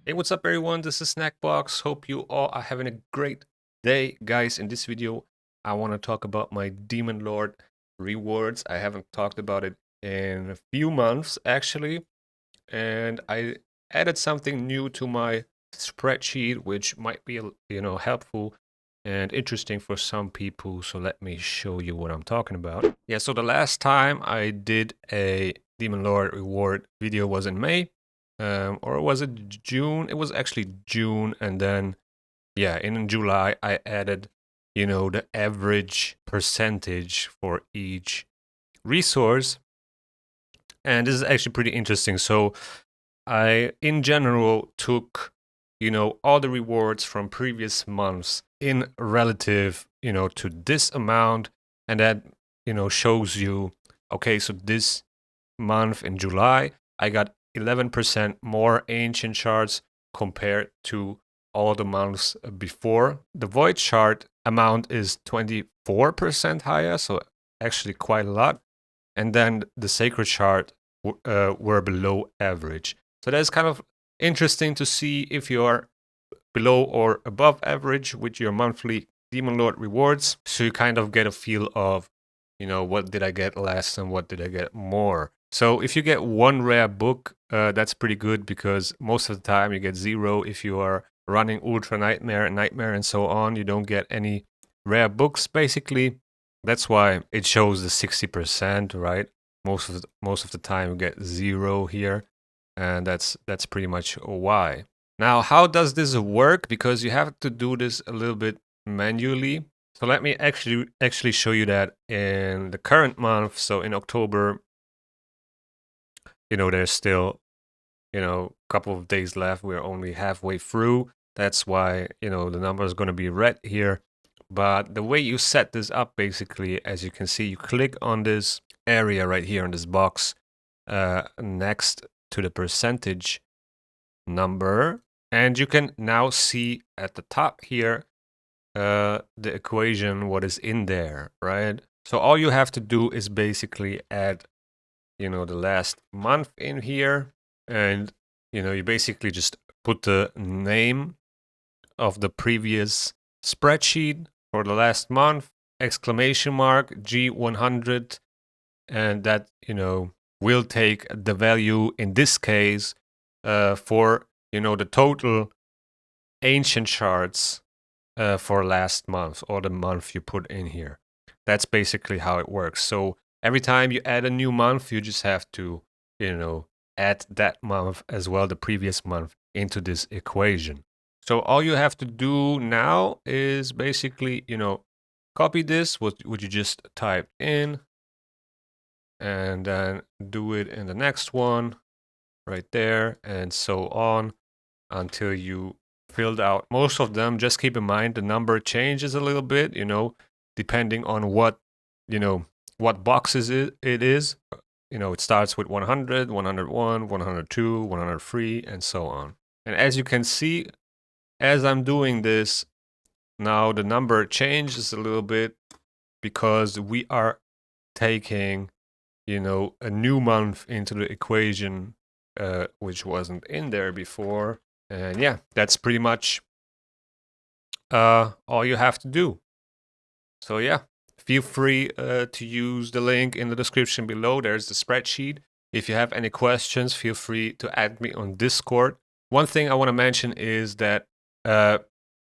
Hey, what's up everyone? This is Snackbox. Hope you all are having a great day. Guys, in this video, I want to talk about my Demon Lord rewards. I haven't talked about it in a few months actually, and I added something new to my spreadsheet which might be, helpful and interesting for some people. So let me show you what I'm talking about. Yeah, so the last time I did a Demon Lord reward video was in May. Or was it June? It was actually June, and then yeah, in July I added, the average percentage for each resource, and this is actually pretty interesting. So I, in general, took, all the rewards from previous months in relative, to this amount, and that, shows you, okay, so this month in July, I got 11% more ancient shards compared to all the months before. The void shard amount is 24% higher, so actually quite a lot. And then the sacred shard were below average. So that's kind of interesting to see if you're below or above average with your monthly Demon Lord rewards. So you kind of get a feel of, what did I get less and what did I get more. So if you get one rare book, that's pretty good because most of the time you get 0. If you are running Ultra Nightmare and Nightmare and so on, you don't get any rare books basically. That's why it shows the 60%, right? Most of the time you get 0 here, and that's pretty much why. Now, how does this work? Because you have to do this a little bit manually. So let me actually show you that in the current month. So in October, there's still, a couple of days left. We're only halfway through. That's why, the number is going to be red here. But the way you set this up, basically, as you can see, you click on this area right here in this box next to the percentage number. And you can now see at the top here the equation, what is in there, right? So all you have to do is basically add, the last month in here. And, you basically just put the name of the previous spreadsheet for the last month, exclamation mark, G100. And that, will take the value in this case for, the total ancient shards for last month or the month you put in here. That's basically how it works. So every time you add a new month, you just have to, add that month as well, the previous month, into this equation. So all you have to do now is basically, copy this, what you just typed in, and then do it in the next one right there, and so on until you filled out most of them. Just keep in mind the number changes a little bit, depending on what, what boxes it is. It starts with 100, 101, 102, 103, and so on. And as you can see, as I'm doing this, now the number changes a little bit because we are taking, a new month into the equation, which wasn't in there before. And yeah, that's pretty much all you have to do. So yeah, feel free to use the link in the description below. There's the spreadsheet. If you have any questions, feel free to add me on Discord. One thing I want to mention is that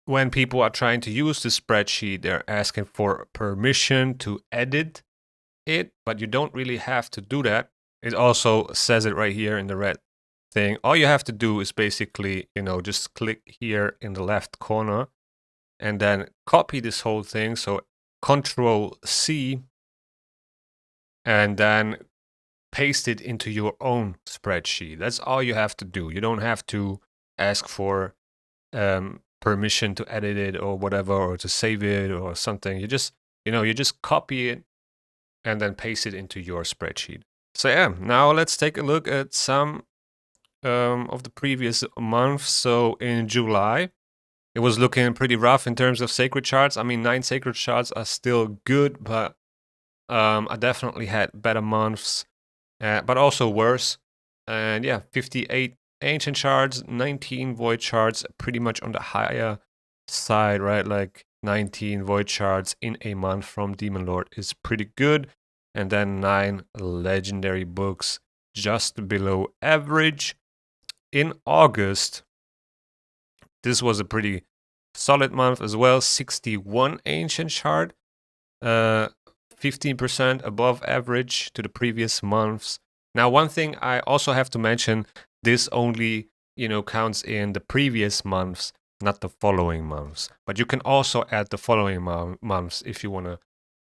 when people are trying to use the spreadsheet, they're asking for permission to edit it, but you don't really have to do that. It also says it right here in the red thing. All you have to do is basically, just click here in the left corner and then copy this whole thing. So Control C, and then paste it into your own spreadsheet. That's all you have to do. You don't have to ask for permission to edit it or whatever, or to save it or something. You just, you just copy it and then paste it into your spreadsheet. So yeah, now let's take a look at some of the previous months. So in July, it was looking pretty rough in terms of sacred shards. I mean, 9 sacred shards are still good, but I definitely had better months, but also worse. And yeah, 58 ancient shards, 19 void shards, pretty much on the higher side, right? Like 19 void shards in a month from Demon Lord is pretty good. And then 9 legendary books, just below average. In August, this was a pretty solid month as well. 61 ancient shard, 15% above average to the previous months. Now, one thing I also have to mention, this only, counts in the previous months, not the following months. But you can also add the following months if you want to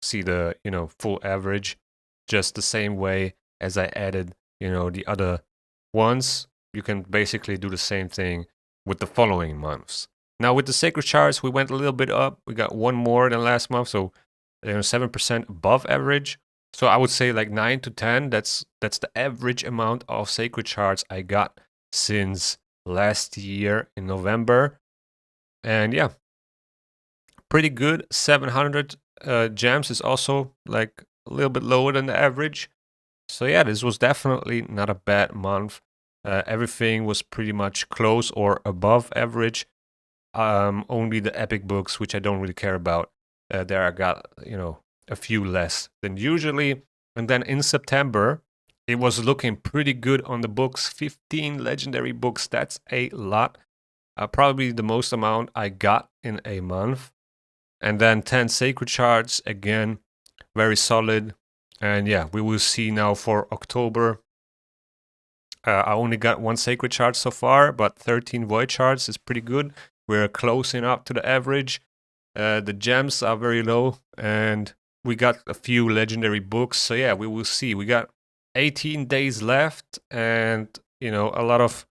see the, full average, just the same way as I added, the other ones. You can basically do the same thing with the following months. Now, with the sacred shards, we went a little bit up. We got one more than last month, so 7% above average. So I would say like 9 to 10. That's the average amount of sacred shards I got since last year in November. And yeah, pretty good. 700 gems is also like a little bit lower than the average. So yeah, this was definitely not a bad month. Everything was pretty much close or above average. Only the epic books, which I don't really care about, there I got, a few less than usually. And then in September, it was looking pretty good on the books. 15 legendary books, that's a lot. Probably the most amount I got in a month. And then 10 sacred shards, again, very solid. And yeah, we will see now for October. I only got 1 sacred shard so far, but 13 void shards is pretty good. We're closing up to the average. The gems are very low, and we got a few legendary books. So yeah, we will see. We got 18 days left, and a lot of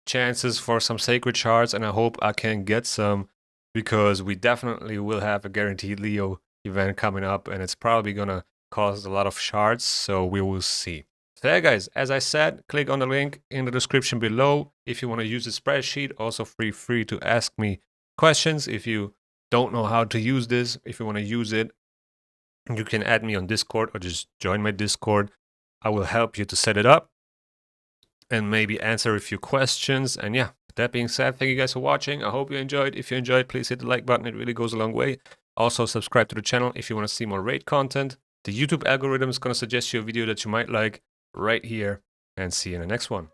chances for some sacred shards, and I hope I can get some, because we definitely will have a guaranteed Leo event coming up, and it's probably gonna cost a lot of shards. So we will see. So yeah, guys, as I said, click on the link in the description below if you want to use the spreadsheet. Also, feel free to ask me questions if you don't know how to use this. If you want to use it, you can add me on Discord or just join my Discord. I will help you to set it up and maybe answer a few questions. And yeah, that being said, thank you guys for watching. I hope you enjoyed. If you enjoyed, please hit the like button. It really goes a long way. Also, subscribe to the channel if you want to see more raid content. The YouTube algorithm is going to suggest you a video that you might like right here, and see you in the next one.